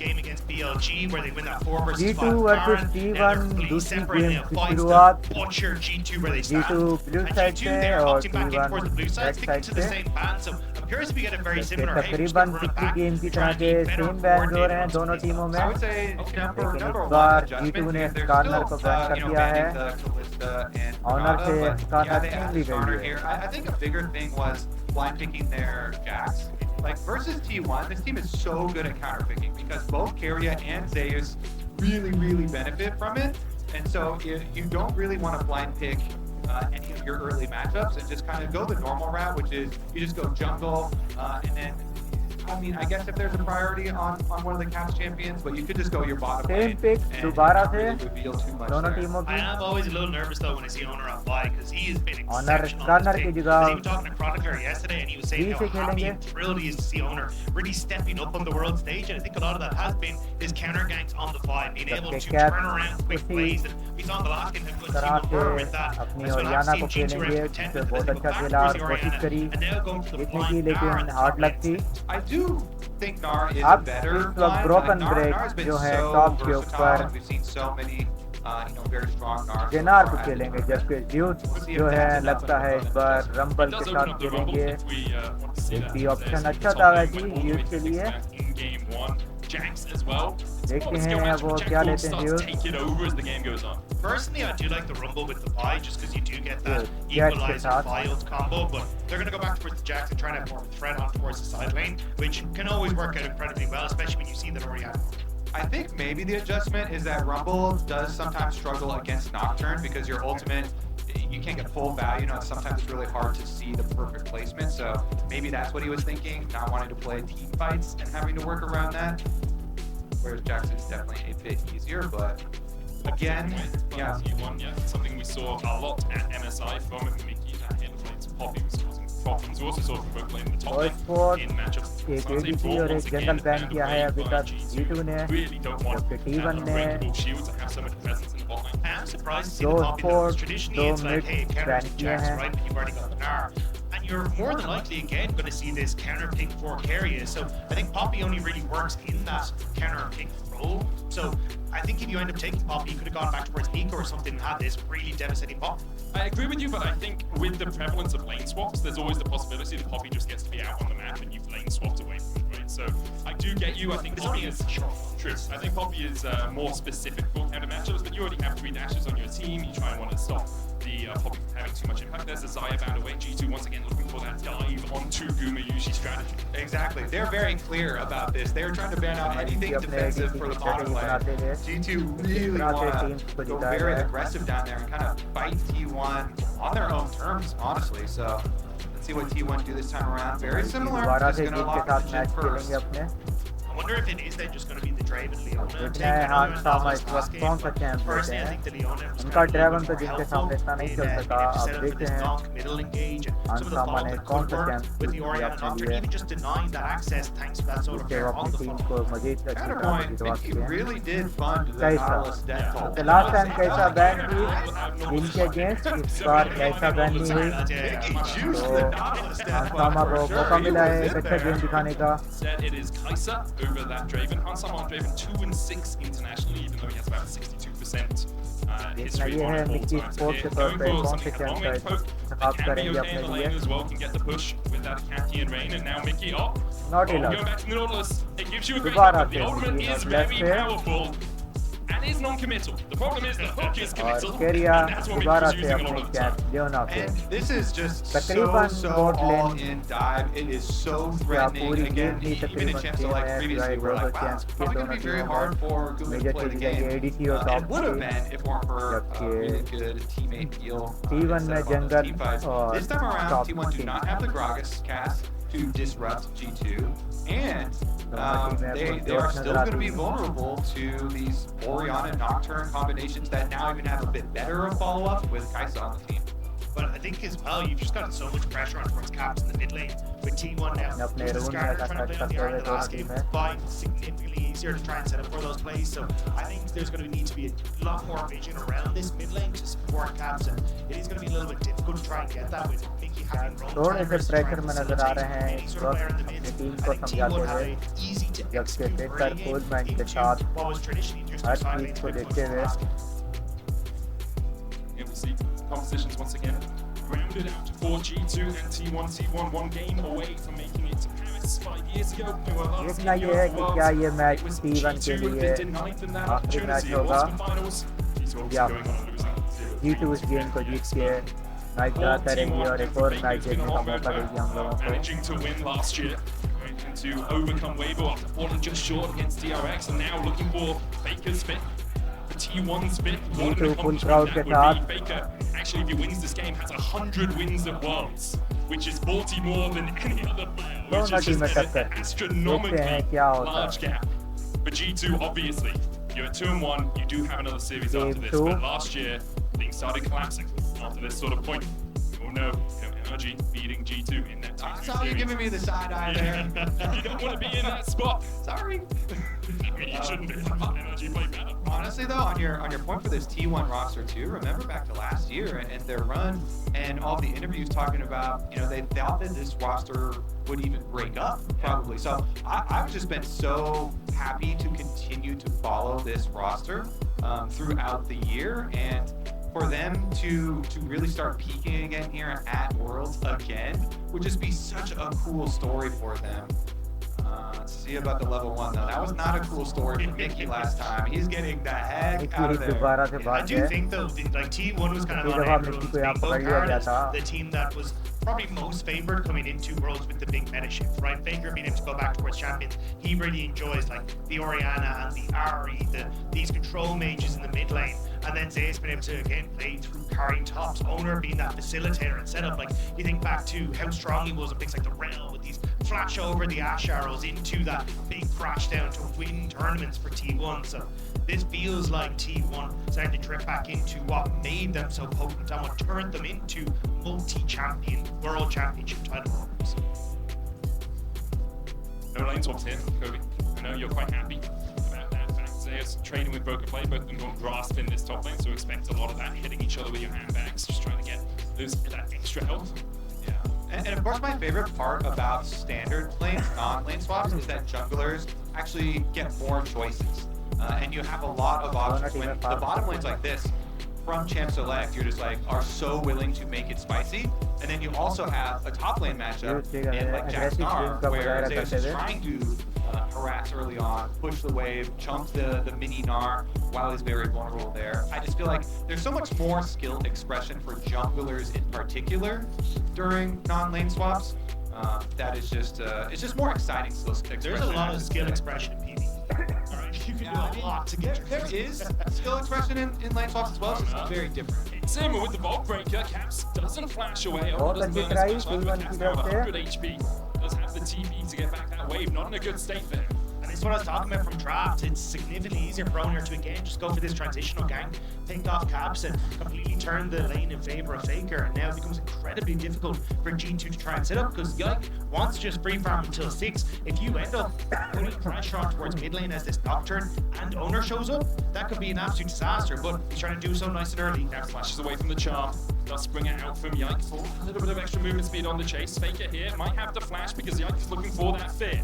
game against BLG where they win that 4 versus 5 G2 versus Baron. T1 Now they're completely दूसरी separate game and की finds the शुरुआत butcher G2 where they stand. G2 blue And side G2 से they're और opting back in T1 towards the blue side, red sticking side to the से, same band. So I'm curious if we get a very जबकि similar hey, we're just तकरीबन gonna run it पिछली back game की and तरह try and के be better same band हो coordinated रहे हैं on some दोनों of these टीमों stuff. में, I would say लेकिन number इस one बार adjustment G2 ने is they're स्कारनर still को बैन कर दिया है, banning the Kalista and ऑनर से Renata, but Skarner yeah, they team added भी starter गई here. है. I think a bigger thing was blind picking their jacks. Like versus T1, this team is so good at counter picking because both Keria and Zeus really benefit from it. And so you don't really want to blind pick any of your early matchups and just kind of go the normal route, which is you just go jungle and then I mean, I guess if there's a priority on one of the cast champions, but you could just go your bottom Same lane pick and दोबारा not से really reveal too much दोनों there. टीमों I की. am always a little nervous though when I see Owner on bye because he has been ऑनर exceptional on Skarner this की pick. जगह I was even talking to Chronicler yesterday and he was saying B how से happy खेलेंगे. and thrilled he is to see Owner really stepping up on the world stage, and I think a lot of that has been his counter ganks on the fly, being able जबकि to कैट turn around quick उसी plays, and we saw in the last game how good तरह T1 were से with that. अपनी That's what I've Oriana seen को G2 खेलेंगे, reps pretend जिससे that बहुत they go अच्छा back खेला towards और the कोशिश Oriana करी and now going to the जीतने की, blind Gnar लेकिन at the hard top luck end. थी. I do think Gnar is a अब better इस वक्त blind. Broken Like, break Gnar's been जो है so टॉप के versatile, ऊपर and we've seen so many very strong Gnars so जेनार far को at the खेलेंगे, tournament. जबकि ड्यूस We'll see if जो है that's enough लगता है of इस an bar adjustment. Rumble It के does साथ open up the rumble खेलेंगे. if we want to see एक that. भी There's ऑप्शन some अच्छा top था lane वैसे went all the ड्यूस way के to fix लिए. that in game one. Jax as well. It's देखते more of a हैं skill match, वो but Jack क्या will लेते हैं start to ड्यूस. take it over as the game goes on. Personally, I do like the rumble with the bye just because you do get that Good. Jax के equalizer साथ. files combo, but they're going to go back towards the Jax and try to have more of a threat on towards the side lane, which can always work out incredibly well, especially when you see that Oriana. I think maybe the adjustment is that Rumble does sometimes struggle against Nocturne because your ultimate, you can't get full value. Sometimes it's really hard to see the perfect placement. So maybe that's what he was thinking, not wanting to play team fights and having to work around that. Whereas Jax is definitely a bit easier, but again, yeah. Yeah, something we saw a lot at MSI from Mickey, that hit lanes. Poppy was causing problems. We also saw from both lane in the top lane in matchups. एक ADC और एक जंगल ban किया है अभी तक G2 ने, Really don't want जबकि T1 ने unbreakable shield to have so much presence in the bot lane. I am surprised to see दो the Poppy though, support, 'cause traditionally दो it's like, mid hey, counter ban to किए Jax, हैं. right? But you've already got the Gnar. And you're more than likely again going to see this counter pick for Keria. So I think Poppy only really works in that counter pick role. So I think if you end up taking Poppy, you could have gone back towards Nico or something and had this really devastating pop. I agree with you, but I think with the prevalence of lane swaps, there's always the possibility that Poppy just gets to be out on the map and you've lane swapped away from it, right? So I do get you. I think It's Poppy only is a short. true. I think Poppy is more specific for counter matchups, but you already have 3 dashes on your team. You try and want to stop the Poppy from having too much impact. There's a Xayah bound away. G2 once again looking for that dive onto Guma Yushi strategy. Exactly. They're very clear about this. They're trying to ban out anything defensive for the bottom lane. G2 really want to go very aggressive down there and kind of fight T1 on their own terms, honestly. So let's see what T1 do this time around. Very similar. दोबारा Just से gonna team के lock साथ the match shit first. खेलेंगे अपने. I wonder if it is then just going to be the Draven Leona देखना take. है I know hall it was Sama last इस वक्त game, कौन सा but चैंप लेते personally I हैं. think the Leona was उनका kind of a dragon little तो bit more जिनके helpful सामने इतना नहीं in चल being सका. able to अब set up for देखते this हैं donk middle engage and some of the Sama follow ने that कौन could सा work champ with the choose किया Oriana अपने Nocturne, लिए, even just denying that access thanks to that sort of जिससे वो fair on अपनी the टीम floor. को मजीद अच्छी तरह Counterpoint, जितवा Mickey सकें. really did fund the कैसा? Nautilus deathfall. The last time कैसा बैन हुई इनके अगेंस्ट, इस बार कैसा बैन नहीं हुई. Mickey juiced तो the Nautilus deathfall सामा को for sure. मौका He मिला है was एक in अच्छा गेम there. दिखाने का. Instead, it is Kai'Sa over that Draven. Hansama on Draven 2-6 internationally, even though he has about 62% देखना history ये on है all मिक्की times. स्पोर्ट्स के तौर Going पे for कौन something से like a चैंप long का range poke, इंतखाब that can be करेंगे okay अपने in the lane लिए. as well, can get the push with that Cathy and Rain, and now Mickey, Not going enough. back to the Nautilus. It gives you a great दोबारा hook, but the से ultimate Mickey is Nautilus very पे. powerful and is non-committal. The problem is the hook is और committal, केरिया and that's what Mickey दोबारा was से using a अपने lot of the champ time. Leone पे. And this is just तकरीबन so bot lane all in dive. It is so या threatening. पूरी Again, game he even in तकरीबन champs same like है. previously, सिवाय we're दो like, wow, champs it's के probably दोनों going to be very टीमों hard में. for Guma to major play the चली जाएगी game. ADC और It टॉप would have की. been if it weren't for a जबकि really good teammate deal. T1 में जंगल और This time around, top T1 do team. not have the Gragas cast to disrupt G2, and they are still going to be vulnerable to these Oriana Nocturne combinations that now even have a bit better of follow-up with Kai'Sa on the team. But I think as well, you've just got so much pressure on towards Caps in the mid lane with T1 now. अपने With the room में Skarner ऐसा trying to play on करते the हुए Iron the दोनों last game, टीमें. buying significantly easier to try and set up for those plays. So I think there's going to need to be a lot more vision around this mid lane to support Caps, and it is going to be a little bit difficult to try and get that with Mickey having run थोड़े से timers to try pressure and में नजर आ facilitate रहे हैं any इस sort of वक्त player in the अपनी mid. Team I को think समझाते T1 have हुए a easy to जब execute क्रिकेटर early game फुलमैन के into साथ what was traditionally just her a side चीज lane को to देखते हुए Here we see compositions once again rounded out for G2 and T1. T1 one game away from making it to Paris 5 years ago. They were last देखना in ये है the कि world. क्या ये match It was T1 के G2 लिए that denied them that आखिरी match opportunity. It होगा was for finals. G2 obviously या going on and losing 0-3 G2 इस गेम को जीत के मैच ड्रा करेगी और एक और मैच देखने का मौका देगी हम लोगों को managing to win last year, and to overcome Weibo after falling just short against DRX, and now looking for Faker's fifth, the T1's fifth. What G2 an full accomplishment crowd that के would साथ be. Faker, actually, if he wins this game, has 100 wins at Worlds, which is 40 more than any other player, which दोनों is टीमें just an टक्कर देखते हैं astronomically क्या होता large है gap. For G2, obviously, you're at 2-1. You do have another series Game after this, two. but last year things started collapsing after this sort of point. Oh no, Energy beating G2 in that 2-2 So you're giving me the side eye there. You don't want to be in that spot. Sorry. I mean, you shouldn't be. Energy play better. Honestly, though, on your point for this T1 roster too, remember back to last year and their run and all the interviews talking about, they thought that this roster would even break up, probably. So I've just been so happy to continue to follow this roster throughout the year, and for them to really start peaking again here at Worlds again would just be such a cool story for them. Let's see about the level 1 though. That was not a cool story for Mickey last time. He's getting the heck out of there. दोबारा से I बात do है think though, like T1 was kind of पिछली on दफा Worlds Mickey को यहाँ being पकड़ looked लिया at गया as था the team that was probably most favored coming into Worlds with the big meta shift, right? Faker being able to go back towards champions, he really enjoys like the Orianna and the Ari, these control mages in the mid lane, and then Zeus being able to again play through carrying tops, Owner being that facilitator and setup. Like you think back to how strong he was in things like the Realm with these flash over the Ash arrows into that big crash down to win tournaments for T1. So this feels like T1 starting to drip back into what made them so potent and what turned them into multi-champion world championship title holders. No lane swaps here, Kobe. I know you're quite happy about that fact. Zeus trading with Broken Play, both of them going grasp in this top lane, so expect a lot of that, hitting each other with your handbags, just trying to get that extra health. Yeah. And of course, my favorite part about standard lanes, non-lane swaps, is that junglers actually get more choices. And you have a lot of options when the bottom lanes like this, from Champ Select, you're just are so willing to make it spicy. And then you also have a top lane matchup in like Jack Star, where Zeus is trying to harass early on, push the wave, chunk the mini Gnar while he's very vulnerable there. I just feel like there's so much more skill expression for junglers in particular during non-lane swaps. That is just, it's just more exciting skill expression. There's a lot of skill expression in PvE. Alright, you can do a lot to get there is skill expression in lane swaps as well, so it's very different. It's him with the Vault Breaker. Caps doesn't flash away. बहुत Doesn't अच्छी burn try his flashlight, T1 but की Caps now तरफ with से 100 HP. Does have the TP to get back that wave. Not in a good state for him. And it's what I was talking about from draft. It's significantly easier for Owner to again just go for this transitional gank, pick off Caps and completely turn the lane in favor of Faker. And now it becomes incredibly difficult for G2 to try and set up because Yike wants to just free farm until 6. If you end up putting pressure on towards mid lane as this Nocturne and Owner shows up, that could be an absolute disaster. But he's trying to do so nice and early. Now flashes away from the charm. Does bring it out from Yike for a little bit of extra movement speed on the chase. Faker here might have the flash because Yike is looking for that fear.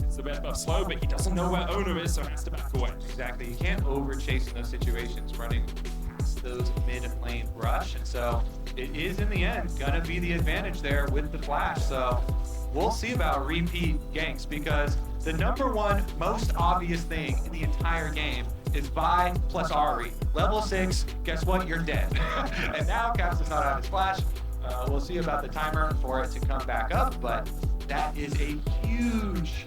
It's a bit buff slow, but he doesn't know where Owner is, so has to back away. Exactly. You can't over chase in those situations running past those mid lane rush. And so it is in the end gonna be the advantage there with the flash. So we'll see about repeat ganks because the number one most obvious thing in the entire game is Vi plus Ari. Level 6, guess what? You're dead. And now Caps does not have his flash. We'll see about the timer for it to come back up, but that is a huge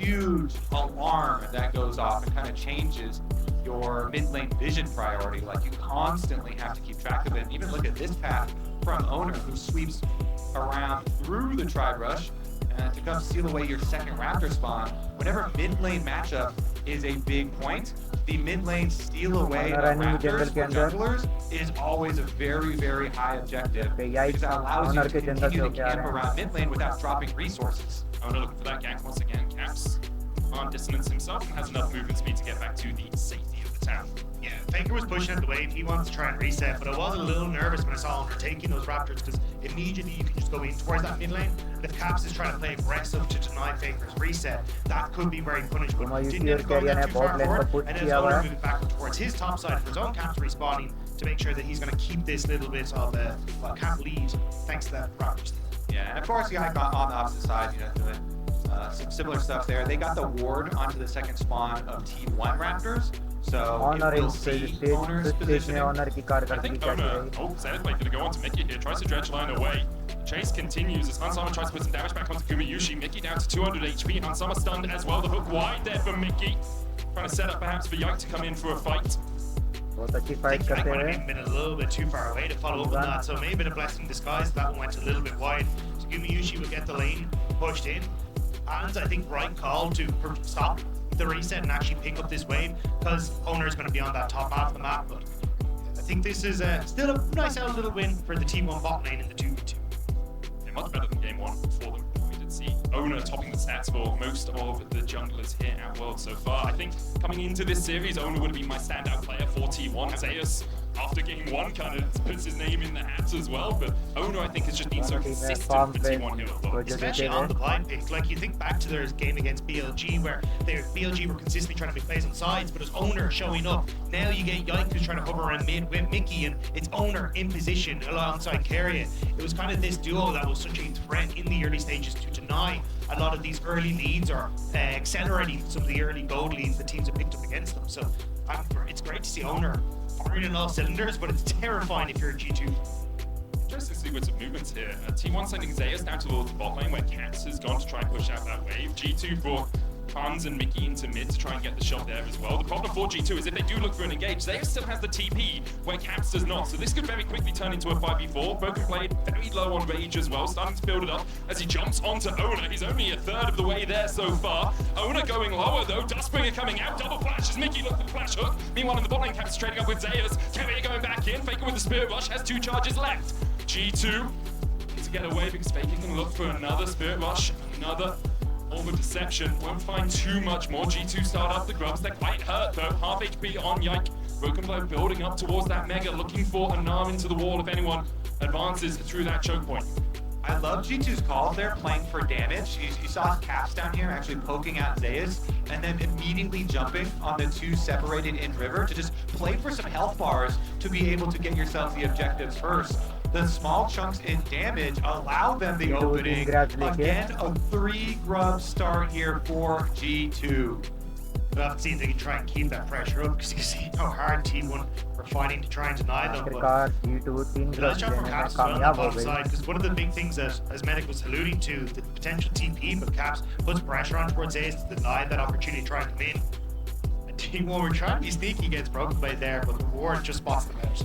alarm that goes off and kind of changes your mid lane vision priority. Like you constantly have to keep track of it. And even look at this path from Owner who sweeps around through the Tribe Rush to come steal away your second Raptor spawn. Whenever mid lane matchup is a big point, the mid lane steal away of Raptors for junglers is always a very high objective because that allows you to continue to camp around mid lane without dropping resources. Owner looking for that gank once again. Caps can't dissonance himself and has enough movement speed to get back to the safety of the town. Yeah, Faker was pushing out the wave. He wants to try and reset, but I was a little nervous when I saw him taking those Raptors because immediately you can just go in towards that mid lane. And if Caps is trying to play aggressive to deny Faker's reset, that could be very punishable. Didn't end up going that too far forward, and then his owner moving back towards his top side for his own Caps respawning to make sure that he's going to keep this little bit of cap lead thanks to that Raptors. Yeah, and of course, Yike on the opposite side, doing some similar stuff there. They got the ward onto the second spawn of T1 Raptors, so it will see Owner's positioning. I think Owner, Zayas going to go on to Mickey here, tries to dredge line away. Chase continues as Hansama tries to put some damage back onto Gumayushi. Mickey down to 200 HP. Hansama stunned as well. The hook wide there for Mickey. Trying to set up perhaps for Yike to come in for a fight. बहुत अच्छी I fight think करते might हुए have been a little bit too far away to follow up on that, so maybe a blessing in disguise. That one went a little bit wide. So Gumayushi will get the lane pushed in, and I think right call to stop the reset and actually pick up this wave because Owner is going to be on that top half of the map. But I think this is still a nice little win for the T1 bot lane in the 2v2. Yeah, much better than game one for them. We did see Owner topping the stats for most of the junglers here at World so far. I think coming into this series, Owner would have been my standout player for T1. Zayas, after game one, kind of puts his name in the hat as well. But Owner, I think, has just been so consistent for T1 here at World. Especially on the blind pick. Like, you think back to their game against BLG, where BLG were consistently trying to make plays on sides, but as Owner showing up, now you get Yike who's trying to hover around mid with Mickey, and it's Owner in position alongside Keria. It was kind of this duo that was such a threat in the early stages to deny a lot of these early leads or accelerating some of the early gold leads the teams have picked up against them. So it's great to see Owner firing in all cylinders, but it's terrifying if you're a G2. Interesting sequence of movements here. T1 sending Zayas down towards the bot lane where Caps has gone to try and push out that wave. G2 brought Hans and Mickey into mid to try and get the shot there as well. The problem for G2 is if they do look for an engage, Zayas still has the TP where Caps does not. So this could very quickly turn into a 5v4. Broken played very low on rage as well, starting to build it up as he jumps onto Owner. He's only a third of the way there so far. Owner going lower though, Dustbringer coming out, double flash as Mickey looks for the flash hook. Meanwhile in the bot lane, Caps trading up with Zayas. Keria going back in, Faker with the Spirit Rush, has 2 charges left. G2 needs to get away because Faker can look for another Spirit Rush, another Orb of Deception. Won't find too much more. G2 start up the grubs. They're quite hurt though. Half HP on Yike. Broken Blow building up towards that Mega, looking for an arm into the wall if anyone advances through that choke point. I love G2's calls there, playing for damage. You saw Caps down here actually poking out Zayas, and then immediately jumping on the 2 separated in river to just play for some health bars to be able to get yourself the objectives first. The small chunks in damage allow them the opening. Again, a 3 grub start here for G2. We'll have to see if they can try and keep that pressure up because you can see how hard T1 are fighting to try and deny them. आखिरकार G2 3 But let's ग्रस्त jump from लेने में Caps as well on the कामयाब हो bottom गई side because one of the big things that, as Medic was alluding to, the potential TP, but Caps puts pressure on towards Ace to deny that opportunity to try and come in. And T1 were trying to be sneaky against Broken Blade there, but the ward just spots them out.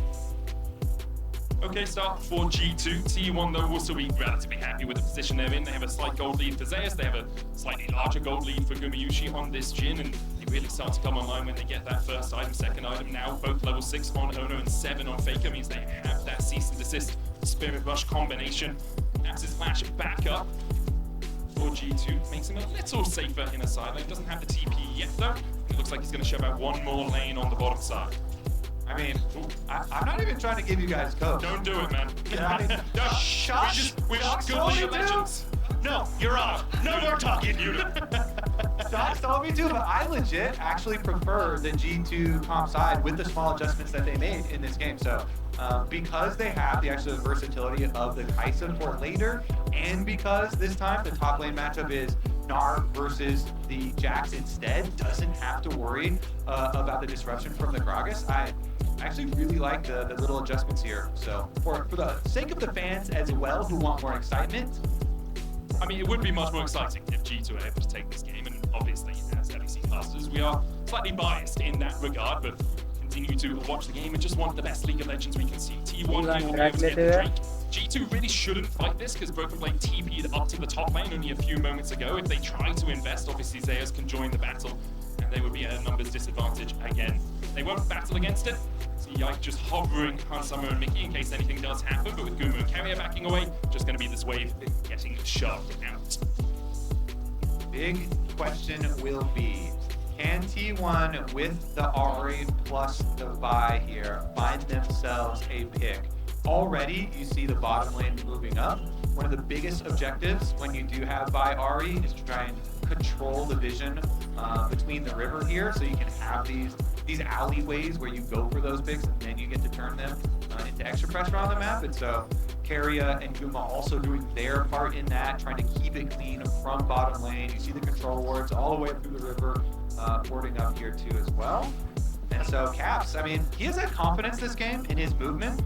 Okay, start for G2. T1 though will still be relatively happy with the position they're in. They have a slight gold lead for Zayas. They have a slightly larger gold lead for Gumayushi on this Jhin, and they really start to come online when they get that first item, second item. Now both level 6 on Ono and 7 on Faker means they have that cease and desist Spirit Rush combination. Naps' flash back up for G2 makes him a little safer in a side lane. Doesn't have the TP yet though. It looks like he's going to shove out one more lane on the bottom side. I mean, I'm not even trying to give you guys coach. Don't do it, man. Yeah, I mean, no, Shush! we're just good League of Legends. No, you're off. No more talking. Docs told me to, but I legit actually prefer the G2 comp side with the small adjustments that they made in this game. So because they have the actual versatility of the Kaisa for later, and because this time the top lane matchup is Gnar versus the Jax instead, doesn't have to worry about the disruption from the Gragas. I actually really like the little adjustments here. So for the sake of the fans as well who want more excitement, I mean, it would be much more exciting if G2 were able to take this game, and obviously, as LEC casters, we are slightly biased in that regard, but continue to watch the game and just want the best League of Legends we can see. T1 will be able to get the Drake. G2 really shouldn't fight this because Broken Blade TP'd up to the top lane only a few moments ago. If they try to invest, obviously Zayas can join the battle, and they would be at a numbers disadvantage again. They won't battle against it. So Yike just hovering Hansama and Mickey in case anything does happen, but with Gumu and Keria backing away, just going to be this wave getting shoved out. Big question will be, can T1 with the Ari plus the Vi here find themselves a pick? Already, you see the bottom lane moving up. One of the biggest objectives when you do have Vi Ari is to try and control the vision between the river here, so you can have these alleyways where you go for those picks and then you get to turn them into extra pressure on the map. And so Keria and Guma also doing their part in that, trying to keep it clean from bottom lane. You see the control wards all the way through the river, warding up here too as well. And so Caps, I mean, he has had confidence this game in his movement,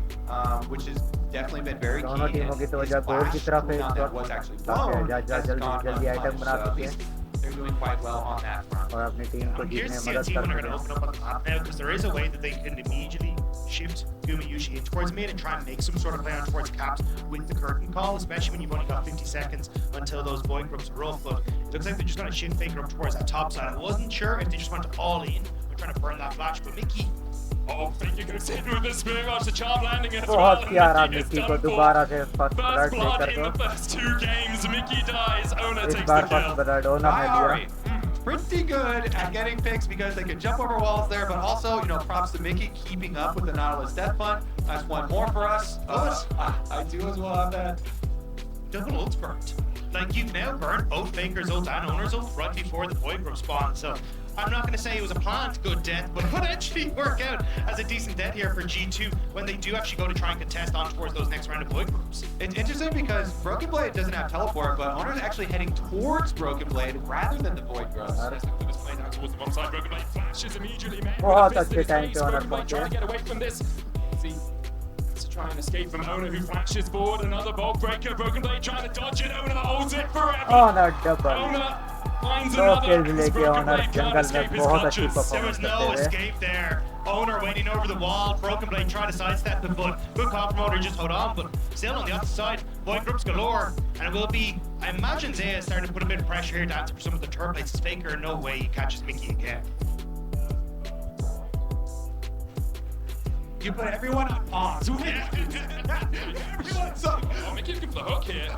which has definitely been very key. दोनों टीमों की And तो his वजह गोल की flash तरफ है cooldown इस that वक्त was actually काफी blown जल्दी has gone जल्दी आइटम unpunished. बना So at चुके least हैं they're doing quite well on that front. और अपनी टीम को I'm curious जीतने to में see मदद a team कर when they're सकते going to हैं open up on the map now, because there is a way that they can immediately shift Guma Yushi in towards mid and try and make some sort of play on towards Caps with the curtain call, especially when you've only got 50 seconds until those void groups are off. But it looks like they're just going to shift Faker up towards that top side. I wasn't sure if they just went all in or trying to burn that flash, but Mickey. Oh, Faker goes in with the spear rush, the charm landing as well. बहुत and प्यारा Mickey is Mickey को done for. दोबारा से first First blood blood लेकर in दो the first 2 games. Mickey dies. Ona इस takes bar the first kill. Blood owner ने Ari, लिया pretty good at getting picks because they can jump over walls there, but also, you know, props to Mickey keeping up with the Nautilus Death Fund. That's one more for us. I do as well have that. Double ults burnt. Like, you've now burned both Faker's ult and Owner's ult right before the void group spawn. So I'm not going to say it was a planned good death, but it could actually work out as a decent death here for G2 when they do actually go to try and contest on towards those next round of void groups. It's interesting because Broken Blade doesn't have teleport, but Owner's actually heading towards Broken Blade rather than the Void Growth. Let's look at this play down towards the bottom side. Broken Blade flashes immediately, man. बहुत With a fist in अच्छे his time face. पे honour Broken Blade पहुंचे trying to get away from this. See, to try and escape from Owner, who flashes forward. Another bolt breaker. Broken Blade trying to dodge it. Owner holds it forever. Owner double Owner finds दो another. kills As लेके Broken ऑनर Blade can't जंगल escape में his बहुत अच्छी clutches. There performance was no करते हुए escape there. Owner waiting over the wall. Broken Blade trying to sidestep the foot. Good call from Owner, just hold on. But still on the opposite side, void groups galore. And it will be, I imagine Zaya is starting to put a bit of pressure here to answer for some of the turret plates. Faker, no way he catches Mickey again. You put everyone on pause. Everyone's up. Oh, Mickey's good for the hook here.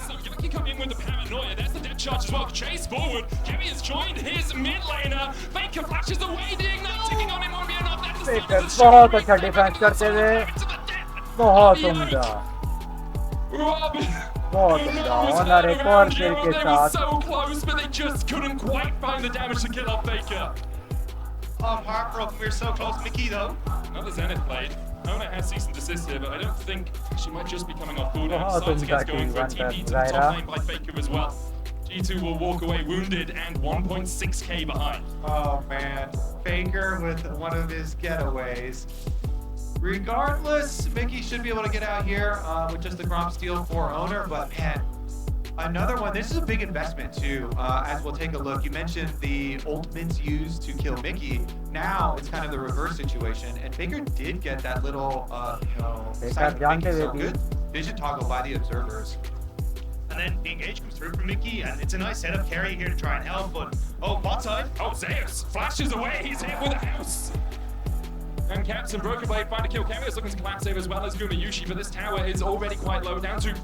So Yuki come in with the paranoia. There's the dead charge as well. Chase forward. Kemi has joined his mid laner. Faker flashes away. The ignite ticking on him won't be enough. That's the Faker start of the बहुत अच्छा shot. Defence करते हुए To the death. बहुत उम्दा Robin. बहुत Who उम्दा knows honour how एक around और किल Europe? के They were साथ so close, but they just couldn't quite find the damage to kill off Faker. Oh, I'm heartbroken. We're so close. Mickey, though. Another Zenith blade. Ona has cease and desist here, but I don't think she might just be coming off cooldown. Oh, Besides against Tumka going for a T1 TP to the Zaira. top lane by Faker as well. G2 will walk away wounded and 1.6k behind. Oh man, Faker with one of his getaways. Regardless, Mickey should be able to get out here with just the Gromp steal for Owner, but man, another one. This is a big investment too, as we'll take a look. You mentioned the ultimates used to kill Mickey. Now it's kind of the reverse situation, and Faker did get that little, Faker sight of जानते Mickey, हुए so भी good vision toggle by the observers. And then the engage comes through from Mickey, and it's a nice setup. Carry here to try and help, but oh, bot side. Oh, Zeus flashes away. He's hit with a house. And Caps and Broken Blade find a kill. Cameo is looking to collapse here as well as Guma Yushi, but this tower is already quite low, down to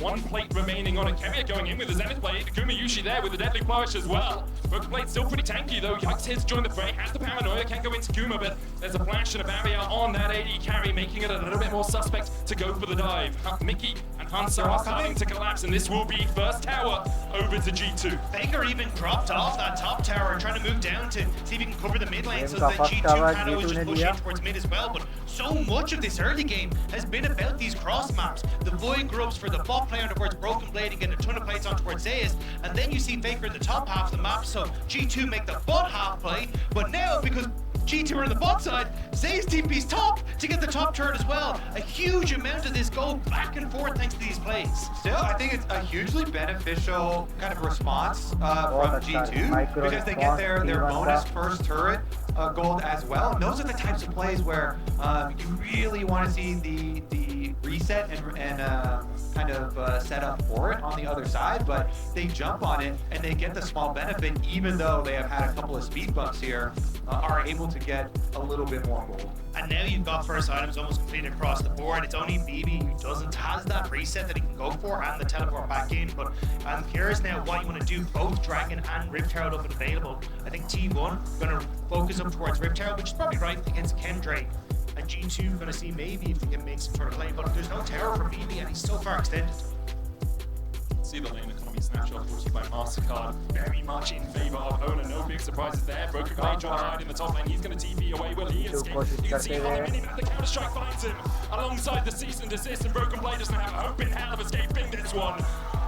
1 plate remaining on it. Cameo going in with the Zenith Blade. Guma Yushi there with the Deadly Flourish as well. Broken Blade still pretty tanky though. Yikes here to join the fray. Has the paranoia. Can't go into Guma, but there's a flash and a barrier on that AD carry, making it a little bit more suspect to go for the dive. Mickey and Hansa are starting to collapse, and this will be first tower over to G2. Faker even dropped off that top tower, trying to move down to see if he can cover the mid lane so Game that का first G2 tower can always G2 just ने push लिया। in towards mid as well. But so much of this early game has been about these cross maps. The void grubs for the bot player towards Broken Blade and getting a ton of plates on towards Zayas. And then you see Faker in the top half of the map, so G2 make the bot half play. But now, because G2 are on the bot side, Zayas TP's top to get the top turret as well. A huge amount of this go back and forth thanks to these plays. Still, I think it's a hugely beneficial kind of response from G2 because they get their bonus first turret gold as well. And those are the types of plays where you really want to see the reset and kind kind of set up for it on the other side, but they jump on it and they get the small benefit, even though they have had a couple of speed bumps here, are able to get a little bit more gold. And now you've got first items almost completed across the board. It's only BB who has that reset that he can go for and the teleport back in. But I'm curious now what you want to do. Both Dragon and Rift Herald up and available. I think T1 going to focus up towards Rift Herald, which is probably right against Kendra. And G2 going to see maybe if he can make some sort of play. But there's no terror for BB and he's so far extended. See the lane economy snapshot brought to you by MasterCard. Very much in favor of Owner. No big surprises there. Broken Blade trying to hide in the top lane. He's going to TP away. Will he escape? You can see on the mini-map the Counter-Strike finds him alongside the cease and desist, and Broken Blade doesn't have a hope in hell of escaping this one.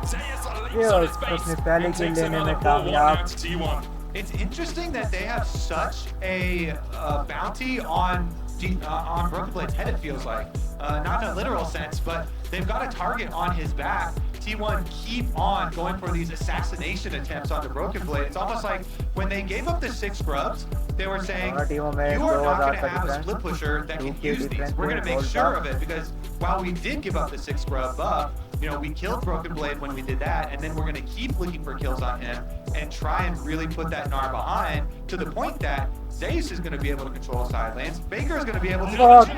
Zeus leaps on his face and takes another 4-1 out to T1. It's interesting that they have such a bounty on Broken Blade's head, it feels like. Not in a literal sense, but they've got a target on his back. T1 keep on going for these assassination attempts on the Broken Blade. It's almost like when they gave up the 6 scrubs, they were saying, you are not going to have a split pusher that can use these. We're going to make sure of it, because while we did give up the 6 scrub buff, you know, we killed Broken Blade when we did that, and then we're going to keep looking for kills on him and try and really put that Gnar behind, to the point that Zeus is going to be able to control side lanes. Baker is going to be able to... Once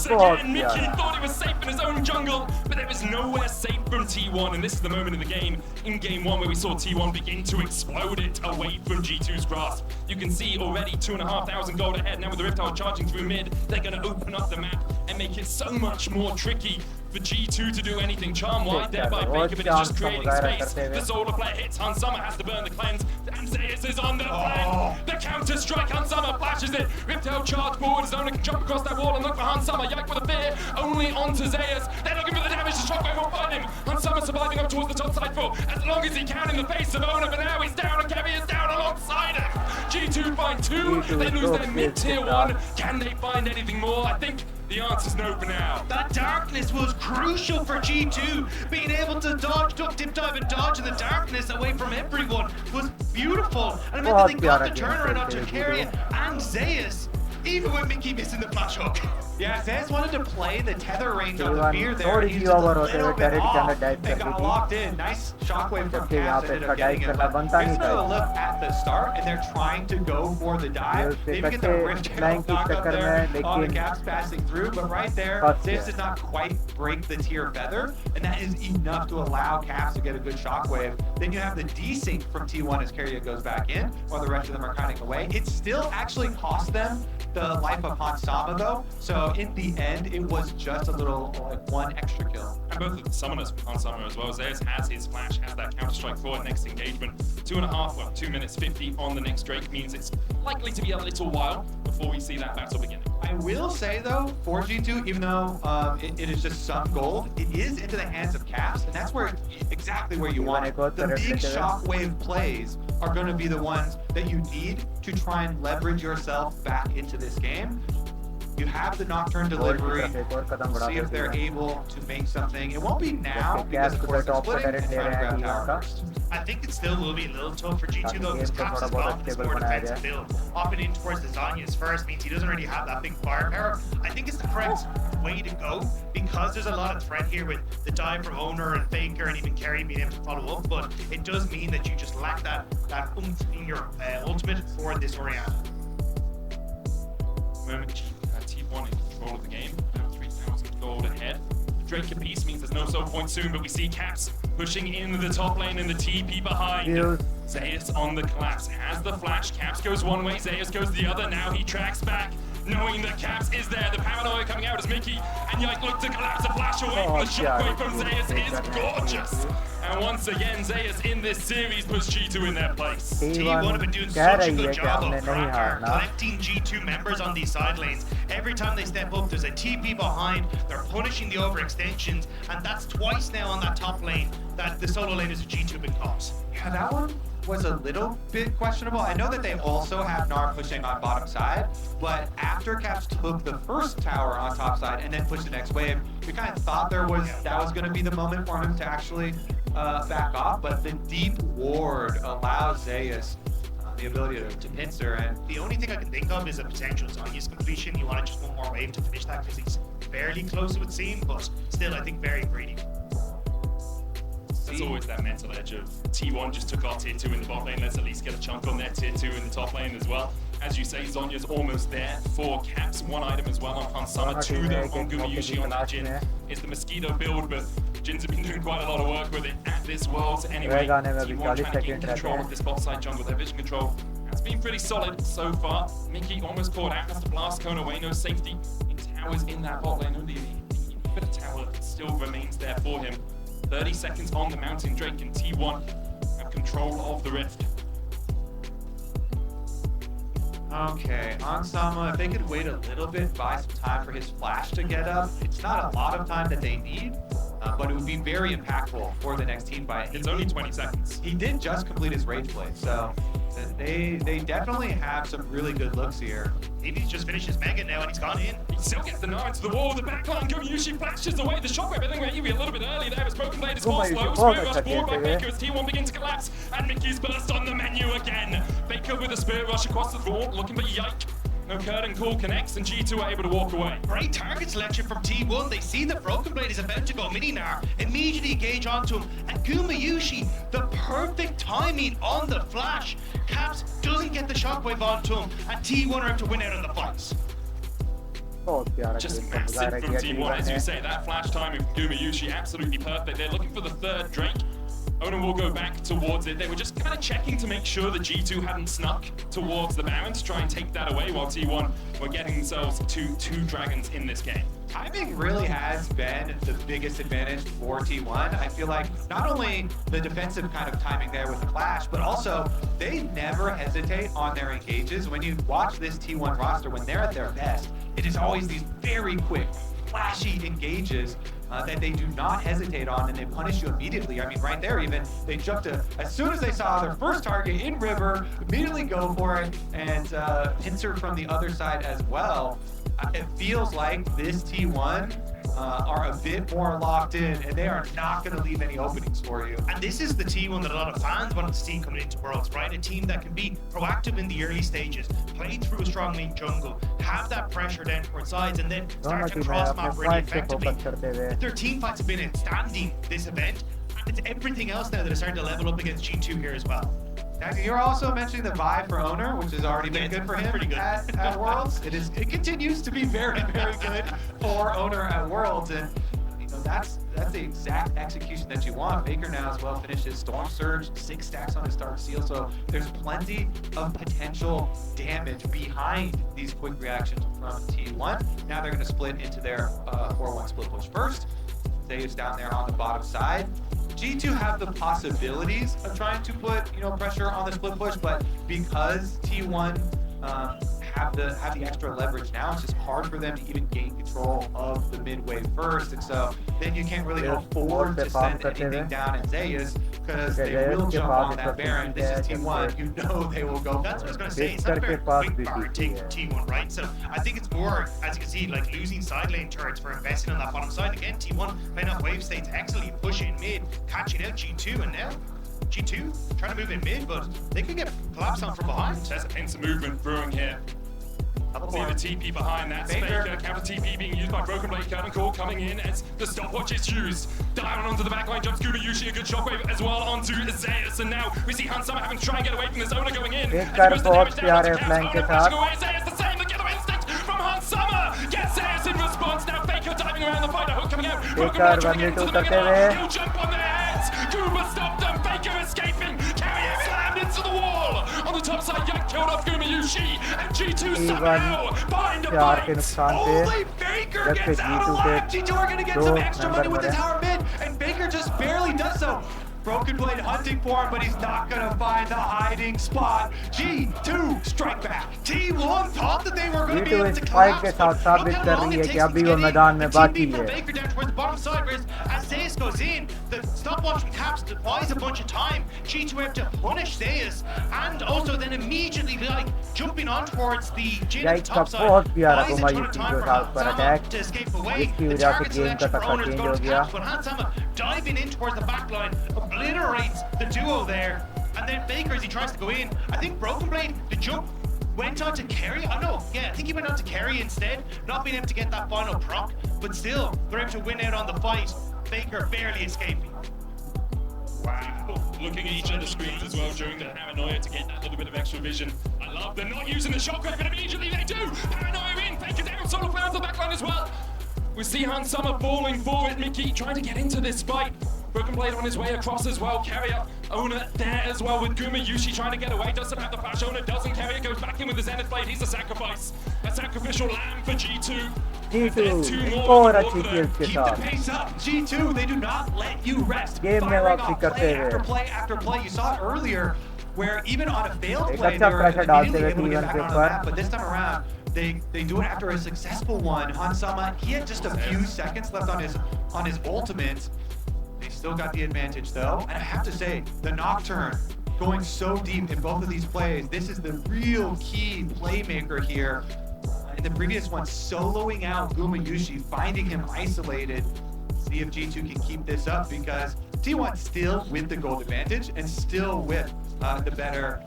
again, Mickey thought he was safe in his own jungle, but there was nowhere safe from T1, and this is the moment in the game, in Game 1, where we saw T1 begin to explode it away from G2's grasp. You can see already 2,500 gold ahead. Now with the Rift Herald charging through mid, they're going to open up the map and make it so much more tricky for G2 to do anything. Charm wide there by Baker, but it's just creating space. The Solar Flare hits, Han Summer has to burn the cleanse, and Zeus is on the flank. The counter strike, Han Summer flashes it. Rift Herald charge forward, Zona can jump across that wall and look for Han Summer. Yike with a fear, only onto Zeus. They're looking for the damage, the Shockwave will find him. Han Summer surviving up towards the top side for as long as he can in the face of Ona, but now he's down and Kevin is down alongside him. G2 find 2, they lose their mid-tier 1. Can they find anything more? I think the answer's no for now. That darkness was crucial for G2. Being able to dodge, duck, dip, dive, and dodge in the darkness away from everyone was beautiful. And I mean that they got the turnaround onto Keria and Zeus, even with Mickey missing the flash hook. Yeah, Zeus wanted to play the tether range on the fear there. He's just a little bit off. They got locked in. Nice shockwave from Caps, ended up getting him. But here's a look at the start, and they're trying to go for the dive. They even get the Rift Herald knock up there on the Caps passing through, but right there, Zeus did not quite break the tier feather, and that is enough to allow Caps to get a good shockwave. Then you have the desync from T1 as Keria goes back in, while the rest of them are cutting away. It still actually cost them the life of Han Sama though, so in the end, it was just a little, like, 1 extra kill. And both of the summoners on Summer as well. Zeus has his flash, has that Counter-Strike for next engagement. 2 minutes 50 on the next Drake means it's likely to be a little while before we see that battle beginning. I will say though, for G2, even though it is just some gold, it is into the hands of Caps, and that's exactly where you want it. The big shockwave plays are going to be the ones that you need to try and leverage yourself back into this game. You have the Nocturne delivery, see if they're able to make something. It won't be now, because of course they're splitting, and trying to grab tower first. I think it still will be a little tough for G2 though, because Caps as well is more defensive build. Hopping in towards the Zanya's first means he doesn't really have that big firepower. I think it's the correct way to go, because there's a lot of threat here with the dive from Owner and Faker and even Kerry being able to follow up, but it does mean that you just lack that oomph in your ultimate for this Orianna. Moment T1 in control of the game, now 3,000 gold ahead. The Drake apiece means there's no soul point soon, but we see Caps pushing in the top lane and the TP behind. Zeus on the collapse, has the flash. Caps goes one way, Zeus goes the other. Now he tracks back, knowing that Caps is there. The paranoia coming out as Mickey, and Yike look to collapse a flash away from the shockwave from Zeus is gorgeous. And once again, Zeus in this series puts G2 in their place. T1 have been doing such a good job of collecting G2 members on these side lanes. Every time they step up, there's a TP behind. They're punishing the overextensions, and that's twice now on that top lane that the solo laners of G2 have been caught. Yeah, that one was a little bit questionable. I know that they also have Gnar pushing on bottom side, but after Caps took the first tower on top side and then pushed the next wave, we kind of thought that was going to be the moment for him to actually back off, but the deep ward allows Zeus the ability to pincer, and the only thing I can think of is a potential Zanya's completion. You want just one more wave to finish that because he's fairly close, it would seem, but still I think very greedy. That's always that mental edge of T1 just took our tier 2 in the bot lane. Let's at least get a chunk on their tier 2 in the top lane as well. As you say, Zhonya's almost there for caps. One item as well on Hansama, 2 though on Gumayushi on that Jhin. It's the Mosquito build, but Jin's have been doing quite a lot of work with it at this Worlds anyway. T1 trying to gain control of this bot side jungle. Their vision control has been pretty solid so far. Mickey almost caught out, has to blast Kona away, no safety in towers in that bot lane. Only the bit of tower still remains there for him. 30 seconds on the mountain. Drake and T1 have control of the rift. Okay, Hansama, if they could wait a little bit, buy some time for his flash to get up. It's not a lot of time that they need, but it would be very impactful for the next team. It's only 20 seconds. He did just complete his Rage Blade, so they definitely have some really good looks here. Maybe he's just finished his Mega now and he's gone in. He still gets the nine to the wall. The backline Gumayushi flashes away. The shockwave, I think maybe a little bit early there. His broken blade is more slow. Spirit rush forward by Baker as T1 begins to collapse. And Mickey's burst on the menu again. Baker with a spirit rush across the floor, looking for Yike. No curtain call connects, and G2 are able to walk away. Great target selection from T1. They see that Broken Blade is about to go mini-nar, immediately engage onto him, and Gumayushi, the perfect timing on the flash. Caps doesn't get the shockwave onto him, and T1 are able to win out on the fights. Just massive from T1, as you say, that flash timing from Gumayushi, absolutely perfect. They're looking for the third Drake. Oden will go back towards it. They were just kind of checking to make sure the G2 hadn't snuck towards the Baron to try and take that away, while T1 were getting themselves to 2 dragons in this game. Timing really has been the biggest advantage for T1. I feel like not only the defensive kind of timing there with the flash, but also they never hesitate on their engages. When you watch this T1 roster, when they're at their best, it is always these very quick, flashy engages that they do not hesitate on, and they punish you immediately. I mean, right there even, they jumped to, as soon as they saw their first target in river, immediately go for it, and pincer from the other side as well. It feels like this T1 are a bit more locked in, and they are not going to leave any openings for you. And this is the T1 that a lot of fans wanted to see coming into Worlds, right? A team that can be proactive in the early stages, play through a strong lane jungle, have that pressure down towards sides, and then start to cross map really effectively. Their team fights have been outstanding this event, and it's everything else now that is starting to level up against G2 here as well. You're also mentioning the vibe for Owner, which has already been good for him pretty good. At Worlds. It continues to be very, very good for Owner at Worlds, and you know that's the exact execution that you want. Baker now as well finished his Storm Surge, 6 stacks on his Dark Seal, so there's plenty of potential damage behind these quick reactions from T1. Now they're going to split into their 4-1 split push first. Zaya's down there on the bottom side. G2 have the possibilities of trying to put pressure on the split push, but because T1 have the extra leverage now, it's just hard for them to even gain control of the mid wave first, and so then you can't really afford to send anything down in Zayas because they will jump on that Baron. This is T1, you know they will go. That's what I was going to say. It's not a very quick bar take from T1, right? So I think it's more, as you can see, like losing side lane turrets for investing on that bottom side. Again, T1 playing off wave states excellently, pushing mid, catching out G2, and now G2 trying to move in mid, but they could get collapsed on from behind. There's a pincer movement brewing here. See the TP behind that. Baker, counter TP being used by Broken Blade. Curtain call coming in as the stopwatch is used. Diamond onto the backline, jumps Gumayushi, a good shockwave as well onto Zayas. And now we see Hansama having to try and get away from the Owner going in. Zayas the same, the killer instinct from Hansama. Gets Zayas in response. Now Baker diving around the fight. Hook coming out. Broken Blade trying to get into the Mega. He'll jump on their heads. Guma stopped them. Baker escaping. Carrier slammed into the wall. On the top side, Yak killed off Gumayushi. And G2 somehow behind the fight. Only Baker gets out alive. G2 are going to get some extra money with the tower mid. And Baker just barely does so. Broken Blade hunting for him, but he's not going to find the hiding spot. G2 strike back. T1 thought that they were going to be able to collapse. Look how long it takes to get in. The team from Baker down towards the bottom side, whereas as Zayas goes in, the stopwatch from Caps buys a bunch of time. G2 have to punish Zayas, and also then immediately like jumping on towards the Jhin at the top side. Buys a ton of time for Hansama to escape away. The target selection for Owner is going to Caps, but Hansama diving in towards the back line, obliterates the duo there, and then Baker as he tries to go in. I think Broken Blade, the jump went on to carry. Oh no, yeah, I think he went on to carry instead, not being able to get that final proc, but still they're able to win out on the fight. Baker barely escaping. Wow. Looking at each other's screens as well during the paranoia to get that little bit of extra vision. I love they're not using the shockwave, but immediately they do. Paranoia in, Faker down, Solar Flare on the backline as well. We see Han Summer falling forward. Mickey trying to get into this fight. Broken Blade on his way across as well. Carrier, Owner there as well with Guma Yushi trying to get away. Doesn't have the flash. Owner doesn't. Carrier goes back in with the Zenith Blade. He's a sacrifice. A sacrificial lamb for G2. G2 और अच्छी kills के Keep the साथ pace up. G2, they do not let you rest. Game में Firing वापसी off करते play हुए। after play after play. You saw it earlier where even on a failed एक play, अच्छा they were pressure डालते immediately हुए able to get T1 back के on the ऊपर। map. But this time around, they do it after a successful one. Hansama, he had just a few seconds left on his ultimate. They still got the advantage though. And I have to say, the Nocturne going so deep in both of these plays. This is the real key playmaker here. In the previous one, soloing out Gumayushi, finding him isolated. See if G2 can keep this up because T1 still with the gold advantage and still with the better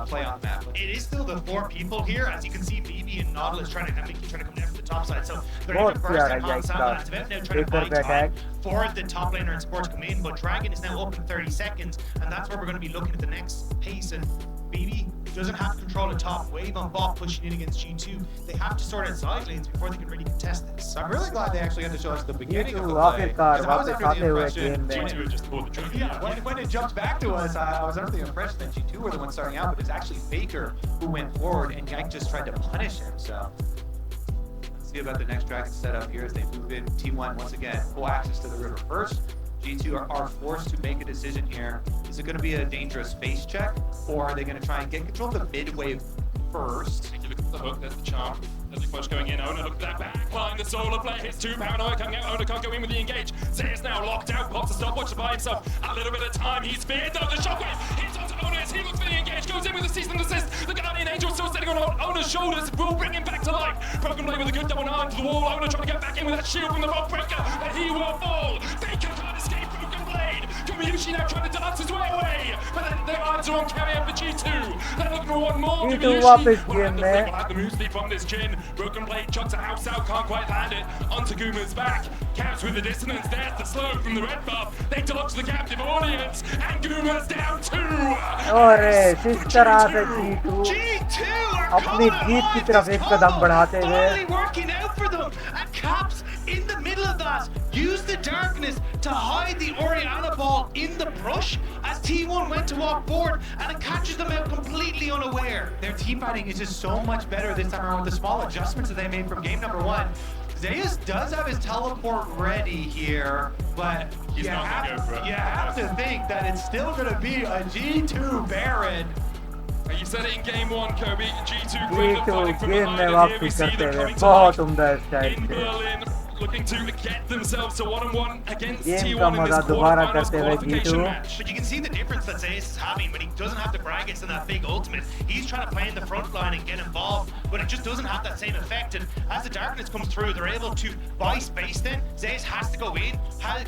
play on the map. It is still the 4 people here, as you can see. BB and Nautilus trying to come down from the top side, so they're able to बहुत burst प्यारा in on ये Sama. It's about now trying to buy एक time for the top laner and support to come in, but Dragon is now up in 30 seconds, and that's where we're going to be looking at the next pace. And BB doesn't have control of top. Wave on bot pushing in against G2. They have to sort out side lanes before they can really contest this. I'm really glad they actually had to show us the beginning of the G2 play. आखिरकार 'Cause I was वापस under आते the हुए impression game में G2 just pulled the trigger. Yeah, when it jumped back to us, I was under the impression that G2 were the ones starting out, but it's actually Faker who went forward and Yank just tried to punish him. So let's see about the next Dragon setup here as they move in. T1 once again, full access to the river first. G2 are forced to make a decision here. Is it going to be a dangerous face check, or are they going to try and get control of the mid wave first? Take a look at the hook, there's the charm. There's the push going in. Owner, look at that back line. The solar play hits 2. Paranoia coming out. Owner can't go in with the engage. Zay's now locked out. Pops a stopwatch by himself. A little bit of time. He's feared though. The shockwave hits onto Owner as he looks for the engage. Goes in with the cease and desist. The Guardian Angel still sitting on Owner's shoulders. Will bring him back to life. Broken Blade with a good double arm to the wall. Owner trying to get back in with that shield from the rock breaker. But he will fall. Faker can't escape Broken Blade. Gumayushi now trying to dance his way away. But then their eyes are on Carrier for G2. They're looking for one more. G2 वापस Gumayushi game में had the move sleep on this chin. Broken Blade chucks a house out, can't quite land it. Onto Guma's back. Caps with the dissonance. There's the slow from the red buff. They dodge the captive audience. And Guma's down 2. और इस तरह से G2 G2 are अपनी coming जीत की alive. तरफ This एक कदम combo बढ़ाते हुए finally working out for them. And Caps in the middle of that used the darkness to hide the Oriana ball in the brush as T1 went to walk forward, and it catches them out completely unaware. Their team fighting is just so much better this time around with the small adjustments that they made from game number 1. Zeus does have his teleport ready here, but He's you not gonna have, go for it. you have to think that it's still going to be a G2 Baron. You said it in game 1, Kobe. G2 great at G2 fighting from game में behind, and here we वापसी see करते them हुए coming to बहुत life उम्दा style in से Berlin, looking to get themselves to 1-on-1 against game T1 का in this मजा दोबारा quarterfinals करते हुए qualification G2 match. But you can see the difference that Zeus is having when he doesn't have the Gragas and that big ultimate. He's trying to play in the front line and get involved, but it just doesn't have that same effect. And as the darkness comes through, they're able to buy space then. Zeus has to go in,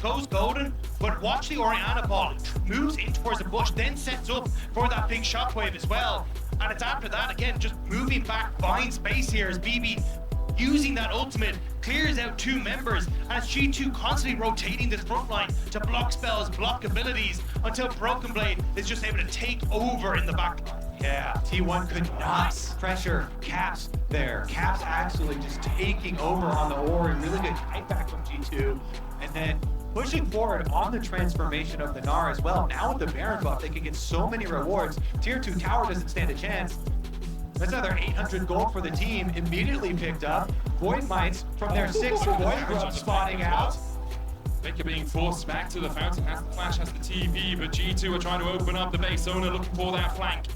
goes golden, but watch the Oriana ball. Moves in towards the bush, then sets up for that big shockwave as well. And it's after that, again, just moving back, buying space here as BB using that ultimate, clears out 2 members, as G2 constantly rotating this front line to block spells, block abilities, until Broken Blade is just able to take over in the back line. Yeah, T1 could not pressure Caps there. Caps actually just taking over on the Ori. Really good fight back from G2. And then pushing forward on the transformation of the Gnar as well. Now with the Baron buff, they can get so many rewards. Tier 2 tower doesn't stand a chance. That's another 800 gold for the team immediately picked up. Void Mites from their 6 Void Grub spawning out. Faker being forced back to the fountain, has the flash, has the TP, but G2 are trying to open up the base. Owner looking for that flank.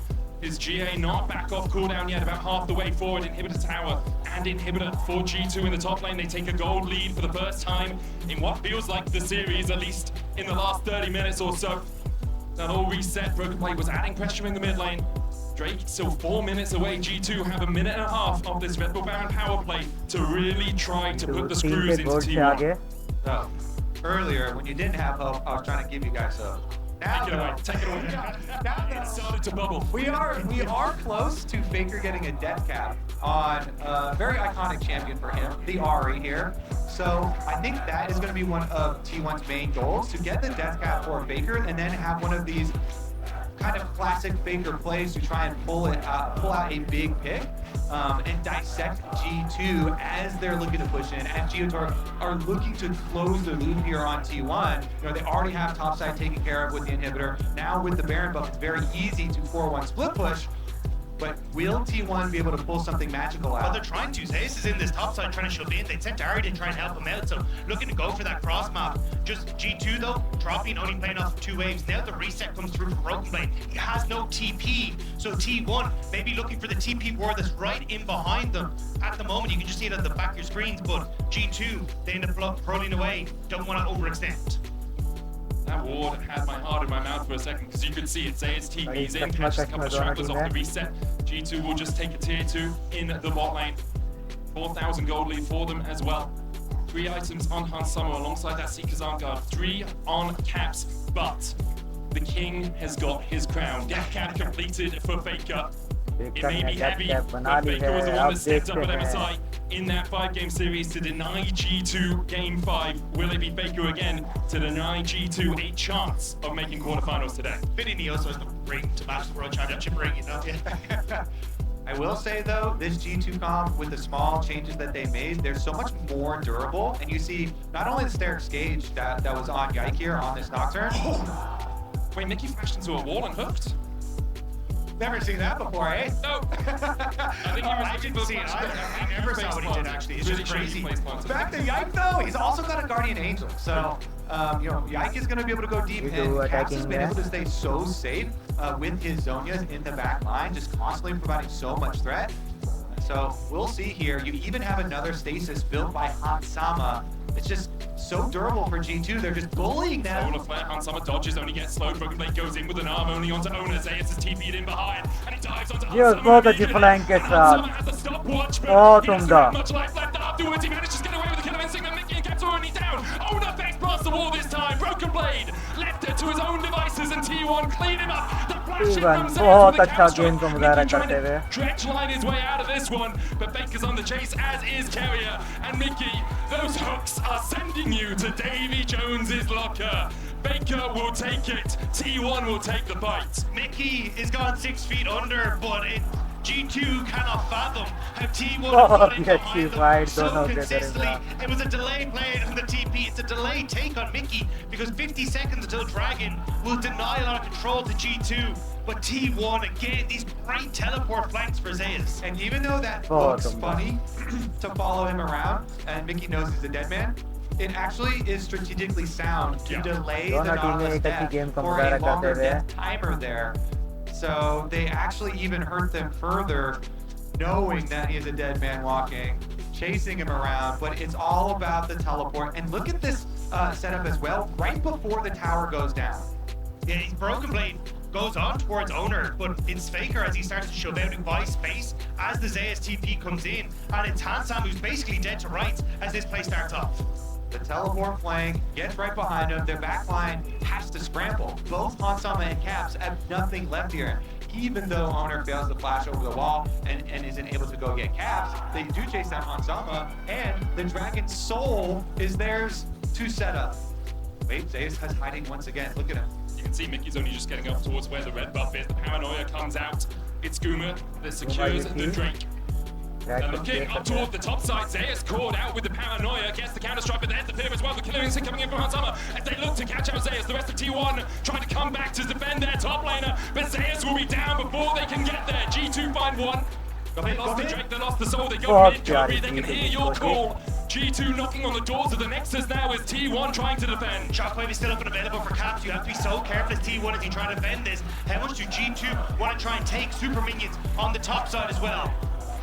His GA not back off cooldown yet, about half the way forward. Inhibitor tower and inhibitor for G2 in the top lane. They take a gold lead for the first time in what feels like the series, at least in the last 30 minutes or so. That all reset. Broken Blade was adding pressure in the mid lane. Drake still 4 minutes away. G2 have a minute and a half of this Red Bull Baron power play to really try to put the team screws के into गोल से T1. आगे So, earlier, when you didn't have hope, I was trying to give you guys hope. Now, Take it away, take it away. now, It started to bubble. we are close to Faker getting a death cap on a very iconic champion for him, the Ari here. So I think that is going to be one of T1's main goals, to get the death cap for Faker and then have one of these kind of classic Faker plays to try and pull out a big pick and dissect G2 as they're looking to push in. And Geotor are looking to close the loop here on T1. You know, they already have topside taken care of with the inhibitor. Now with the Baron buff, it's very easy to 4-1 split push. But will T1 be able to pull something magical out? Well, they're trying to. Zeus is in this top side trying to shove in. They sent Ari to try and help him out, so looking to go for that cross map. Just G2 though, dropping, only playing off 2 waves. Now the reset comes through for Broken Blade. He has no TP, so T1 maybe looking for the TP ward that's right in behind them. At the moment, you can just see it on the back of your screens, but G2, they end up rolling away. Don't want to overextend. That ward had my heart in my mouth for a second because you could see it. Zayas TP's in, catches a couple of stragglers off the reset. G2 will just take a tier 2 in the bot lane. 4,000 gold lead for them as well. 3 items on Han Summer alongside that Seeker's Arm Guard. 3 on Caps, but the king has got his crown. Death cap completed for Faker. It may be heavy, but Faker was the one that stepped up at MSI in that 5-game series to deny G2 Game 5. Will it be Faker again to deny G2 a chance of making quarterfinals today? Fitting he also has the ring to match the World Championship ring, you know? I will say though, this G2 comp with the small changes that they made, they're so much more durable. And you see not only the Sterix Gauge that was on Yike here on this Nocturne. Wait, Mickey flashed into a wall and hooked? Never seen that before, eh? No. I think I didn't see it. I never saw what he did actually. It's just crazy. Back to Yike though, he's also got a Guardian Angel. So, you know, Yike is going to be able to go deep, and Caps has been able to stay so safe with his Zhonyas in the back line, just constantly providing so much threat. So we'll see here. You even have another stasis built by Hansama. It's just so durable for G2. They're just bullying them. Solar Flare, Hansama dodges, only gets slowed. Broken Blade goes in with an arm only onto Owner. Zayas is TP'd in behind, and he dives onto Hansama. बहुत अच्छी flank के साथ। Hansama has the stopwatch, but बहुत he doesn't उम्दा। have much life left afterwards. He manages to get away with the kill of Instinct, and Mickey and Caps are only down. Owner face past the wall this time. Broken Blade left it to his own devices, and T1 clean him up. The flashing from Zayas बहुत with the अच्छा counter game strike. को मुजाहरा Mickey trying करते to हुए। dredge line his way out of this one, but Baker's on the chase, as is Carrier. And Mickey, those hooks are sending you to Davy Jones's locker. Baker will take it. T1 will take the bite. Mickey is gone 6 feet under, but G2 cannot fathom how T1 Oh, put in yes, behind you them right, so don't know that consistently. there is It was a delay play on the TP. It's a delay take on Mickey because 50 seconds until Dragon will deny a lot of control to G2. But T1 again, these great teleport flanks for Zeus. And even though that Oh, looks dumb. funny to follow him around, and Mickey knows he's a dead man, it actually is strategically sound to delay the दोनों टीमें Nautilus एक अच्छी death game का for मुजाहरा a longer करते हुए। death timer there. So they actually even hurt them further, knowing that he is a dead man walking, chasing him around. But it's all about the teleport. And look at this setup as well, right before the tower goes down. Yeah, his Broken Blade goes on towards Owner, but it's Faker as he starts to shove out and buy space as the Zeus TP comes in, and it's Hansam who's basically dead to rights as this play starts off. The teleport flank gets right behind him. Their back line has to scramble. Both Hansama and Caps have nothing left here. Even though Owner fails to flash over the wall and isn't able to go get Caps, they do chase down Hansama, and the Dragon's Soul is theirs to set up. Wait, Zeus has hiding once again. Look at him. You can see Mickey's only just getting up towards where the red buff is. The paranoia comes out. It's Guma that secures the Drake. And looking up toward the top side, Zeus caught out with the paranoia, gets the counter strike, but there's the fear as well. The killer instinct coming in from Hansama as they look to catch out Zeus. The rest of T1 trying to come back to defend their top laner, but Zeus will be down before they can get there. G2 find one. They lost the Drake, they lost the soul, they go mid, Curry, they can hear your call. G2 knocking on the doors of the Nexus now as T1 trying to defend. Shockwave is still up and available for Caps. You have to be so careful as T1 as you try to defend this. How much do G2 want to try and take super minions on the top side as well?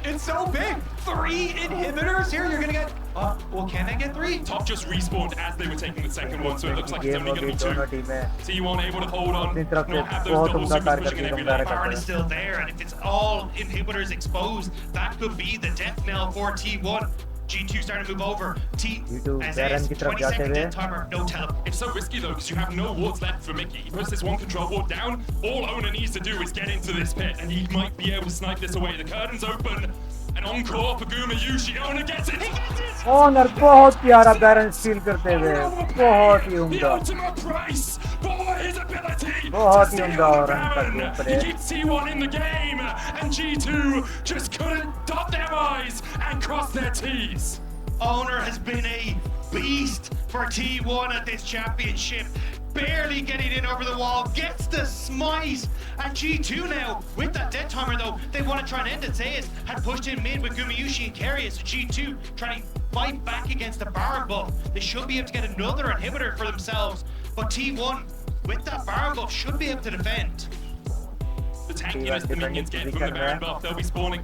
It's so big. 3 inhibitors here. You're gonna get. Well, can they get 3? Top just respawned as they were taking the second one, so it looks like it's game only होगी going to be 2. दोनों टीमें T1 able to hold on, अपनी तरफ से not have those बहुत double उम्दा supers कार्य pushing in करके every मुजाहरा lane. करते Baron हैं। is still there, and if it's all inhibitors exposed, that could be the death knell for T1. G2 starting to move over. G2 as Baron is, की तरफ 20 जाते second हुए। death timer, no teleport. It's so risky though, because you have no wards left for Mickey. He puts this one control ward down, all Owner needs to do is get into this pit, and he might be able to snipe this away. The curtain's open, An encore for Guma Yushi. Owner gets it. Owner बहुत प्यारा balance feel करते हुए बहुत ही The उम्दा ultimate price for his ability बहुत to he stay उम्दा on और the उनका game Baron. Play He keeps T1 in the game, and G2 just couldn't dot their I's and cross their T's. Owner has been a beast for T1 at this championship. Barely getting in over the wall, gets the smite. And G2 now, with that dead timer though, they want to try and end it. Zeus had pushed in mid with Gumayushi and Keria, so G2 trying to fight back against the Baron buff. They should be able to get another inhibitor for themselves. But T1, with that Baron buff, should be able to defend. The tankiness the minions get from the Baron buff, they'll be spawning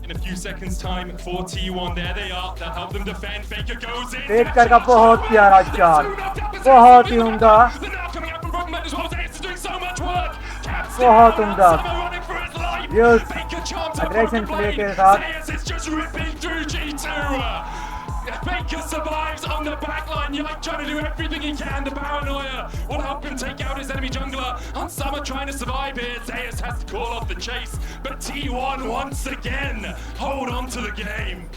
in a few seconds time for T1. There they are, they'll help them defend. Faker goes in. Faker का बहुत प्यारा चाल बहुत ही उम्दा They're now coming out from Broken Blade as well. Zeus is doing so much work. Caps बहुत down, उम्दा Summer running for his life. Yes. Faker charms up Aggression Broken play Blade. के साथ Zeus is just ripping through G2. Faker survives on the backline. Yike trying to do everything he can. The paranoia will help him take out his enemy jungler. Summer trying to survive here. Zeus has to call off the chase, but T1 once again hold on to the game.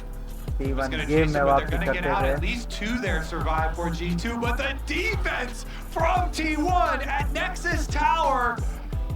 T1 Gonna game chase में them, but they're वापसी gonna get करते out. At हुए least two there survive for G2, but the defense from T1 at Nexus Tower,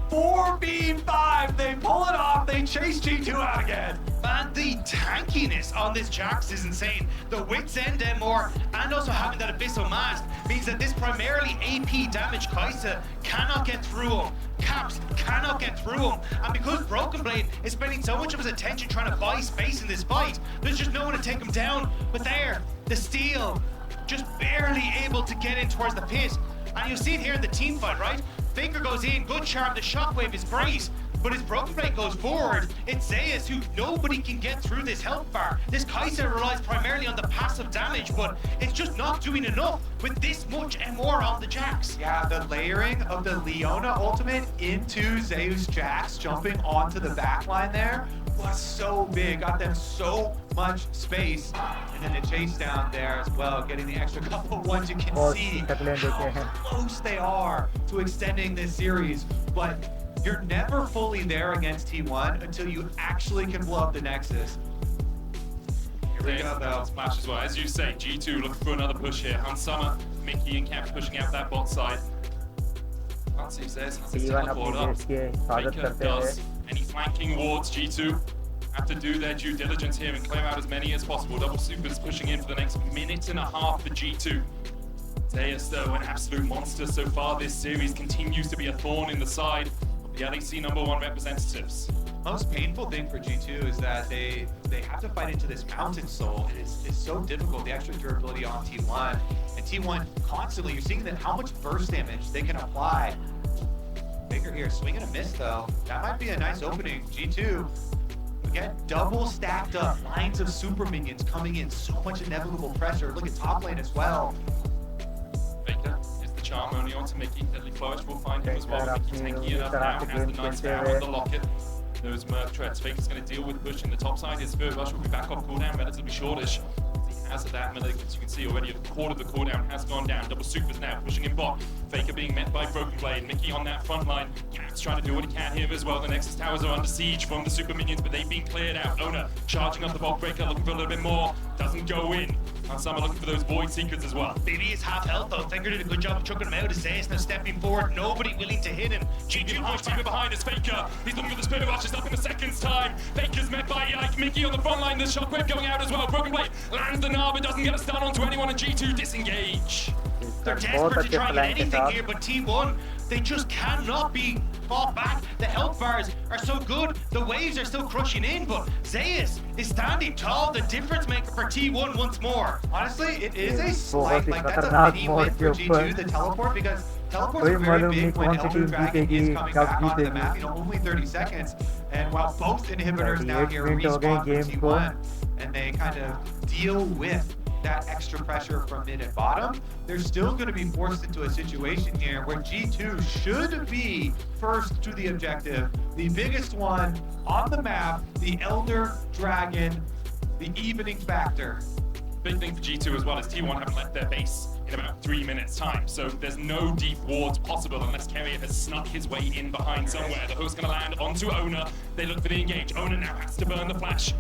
4v5, they pull it off, they chase G2 out again. And the tankiness on this Jax is insane. The Wits End more, and also having that Abyssal Mask means that this primarily AP damage Kaisa cannot get through him. Caps cannot get through him. And because Broken Blade is spending so much of his attention trying to buy space in this fight, there's just no one to take him down. But there, the steal, just barely able to get in towards the pit. And you'll see it here in the team fight, right? Faker goes in, good charm, the shockwave is great. But as Broken Blade goes forward, it's Zeus who nobody can get through this health bar. This Kai'Sa relies primarily on the passive damage, but it's just not doing enough with this much MR on the Jax. Yeah, the layering of the Leona ultimate into Zeus Jax jumping onto the backline there was so big, got them so much space. And then the chase down there as well, getting the extra couple ones. You can see how close they are to extending this series, but you're never fully there against T1 until you actually can blow up the Nexus. Here we go though. Splash as well. As you say, G2 looking for another push here. Summer, Mickey and Cap pushing out that bot side. Can't see if Zeus has his T1 teleport अपनी up. Base की हिफाजत Faker करते does. हुए Any flanking wards, G2 have to do their due diligence here and clear out as many as possible. Double Supers pushing in for the next minute and a half for G2. Zeus, though, an absolute monster so far this series, continues to be a thorn in the side of the LEC #1 representatives. Most painful thing for G2 is that they have to fight into this Mountain Soul. It is so difficult, the extra durability on T1. And T1 constantly, you're seeing that how much burst damage they can apply. Baker here, swing and a miss though. That might be a nice opening. G2, again, double stacked up lines of super minions coming in. So much inevitable pressure. Look at top lane as well. Faker is the charm only on to Mickey. Deadly Flourish will find him as well. Faker Mickey tanky enough now, has the nice power on the locket. Those Merc threats. Faker's going to deal with push in the top side. His Spirit Rush will be back off cooldown, relatively shortish. He has that melee, as you can see already, a quarter of the cooldown has gone down. Double Supers now pushing in bot. Faker being met by Broken Blade. Mickey on that front line. Cap's trying to do what he can here as well. The Nexus Towers are under siege from the super minions, but they've been cleared out. Owner charging up the bot breaker, looking for a little bit more. Doesn't go in. Summer looking for those Void Seekers as well. Baby is half health though. Faker did a good job of chucking him out. Zeus now stepping forward, nobody willing to hit him. G2 behind is Faker. He's looking for the Spirit Rush. It's up in the seconds time. Faker's met by Ike. Mickey on the front line. The shockwave going out as well. Broken Blade lands the Nab, but doesn't get a stun onto anyone, and G2 disengage. They're desperate to try and get anything here, but T1, they just cannot be fought back. The health bars are so good, the waves are still crushing in, but Zeus is standing tall, the difference maker for T1 once more. Honestly, it is a slight, बहुत ही like that's a खतरनाक mini मोड़ win के for ऊपर G2, the teleport, because teleports कोई are very मालूम नहीं big when कौन सी Elder team Dragon जीतेगी is coming कब back onto the जीतेगी map, only 30 seconds. And while both inhibitors now 38 here minute हो गए respawn for गेम को T1, and they kind of deal with that extra pressure from mid and bottom, they're still going to be forced into a situation here where G2 should be first to the objective, the biggest one on the map, the Elder Dragon, the evening factor. Big thing for G2 as well is T1 haven't left their base in about 3 minutes time, so there's no deep wards possible unless Keria has snuck his way in behind somewhere. The hook's going to land onto Owner. They look for the engage. Owner now has to burn the flash.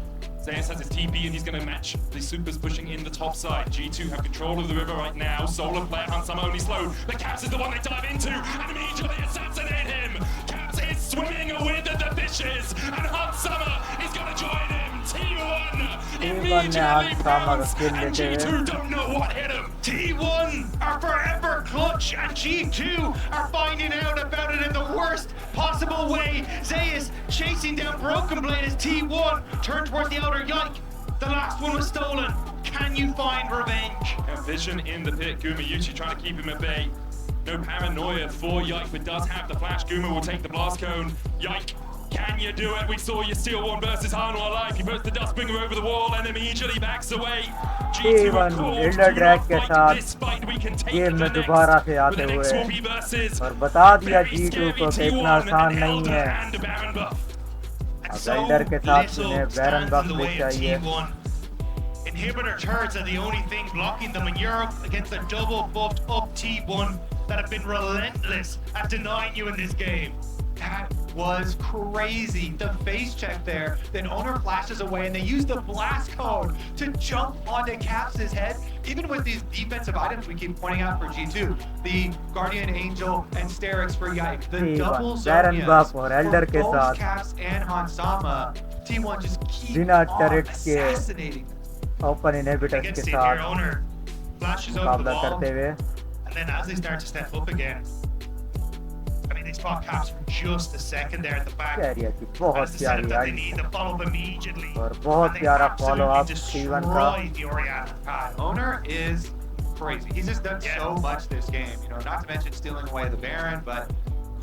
Zeus has his TP and he's going to match the supers pushing in the top side. G2 have control of the river right now. Solar player Hansama only slowed. But Caps is the one they dive into and immediately assassinate him. Caps is swimming with the fishes and Hansama is going to join him. T1 immediately bounce and G2 don't know what hit him. T1 are forever clutch, and G2 are finding out about it in the worst possible way. Zeus chasing down Broken Blade as T1 turn towards the outer yike. The last one was stolen. Can you find revenge? And Vision in the pit. Gumayuchi trying to keep him at bay. No paranoia for Yike, but does have the flash. Guma will take the blast cone. Yike, can you do it? We saw you steal one versus Hanwha alive. He puts the Dustbringer over the wall and immediately backs away. G2 are called Elder drag के साथ despite we can take game the में next. दोबारा से But आते the next हुए will be versus और बता दिया very G2 scary को कि T1 इतना आसान and नहीं Elder है. and Baron buff. And अब so एल्डर के साथ little उन्हें बैरन stands बफ in the भी way of चाहिए. T1. Inhibitor turrets are the only thing blocking them, and you're up against a double buffed up T1 that have been relentless at denying you in this game. That was crazy. The face check there, then Owner flashes away and they use the blast code to jump onto Caps' head. Even with these defensive items we keep pointing out for G2, the Guardian Angel and Sterix for Yike, the double Baron buff Zonias और for Elder के both साथ Caps and Hansama. T1 just keep बिना on turret के assassinating them. Open inhibitors Against के the साथ owner flashes over the मुकाबला wall, करते हुए. and then as they start to step up again, I mean, they spot Caps for just a second there at the back. Career की बहुत That's the setup प्यारी that they I need to follow up immediately. और बहुत And they प्यारा absolutely follow up destroy T1 का. the Oriana. Owner is crazy. He's just done Yeah. so much this game. You know, not to mention stealing away the Baron, but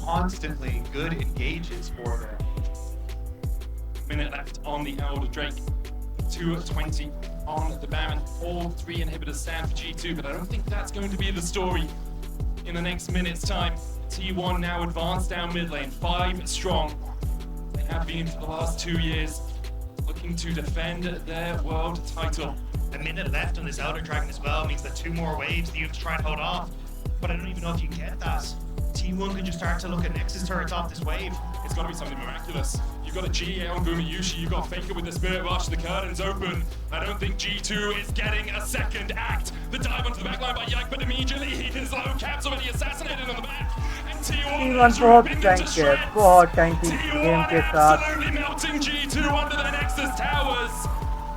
constantly good engages for them. Minute left on the Elder Drake. 2:20 on the Baron. All three inhibitors stand for G2, but I don't think that's going to be the story in the next minute's time. T1 now advanced down mid lane, 5 strong. They have been for the last 2 years, looking to defend their world title. A minute left on this Elder Dragon as well means that 2 more waves that you have to try and hold off. But I don't even know if you can get that. T1 could just start to look at Nexus turrets off this wave. It's got to be something miraculous. You've got a GA on Gumayushi, you've got Faker with the Spirit Rush, the curtain's open. I don't think G2 is getting a second act. The dive onto the backline by Yike, but immediately he is low. Caps already assassinated on the back. And T1 T1 is बहुत ripping tank into है, shreds. बहुत टैंकी game T1 के साथ. absolutely melting G2 under the Nexus towers.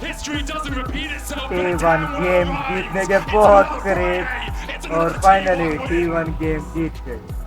History doesn't repeat itself. but a T1 damn game well जीतने rhymes. के It's बहुत another करीब Friday. It's और another finally T1 win. T1 game जीत गई.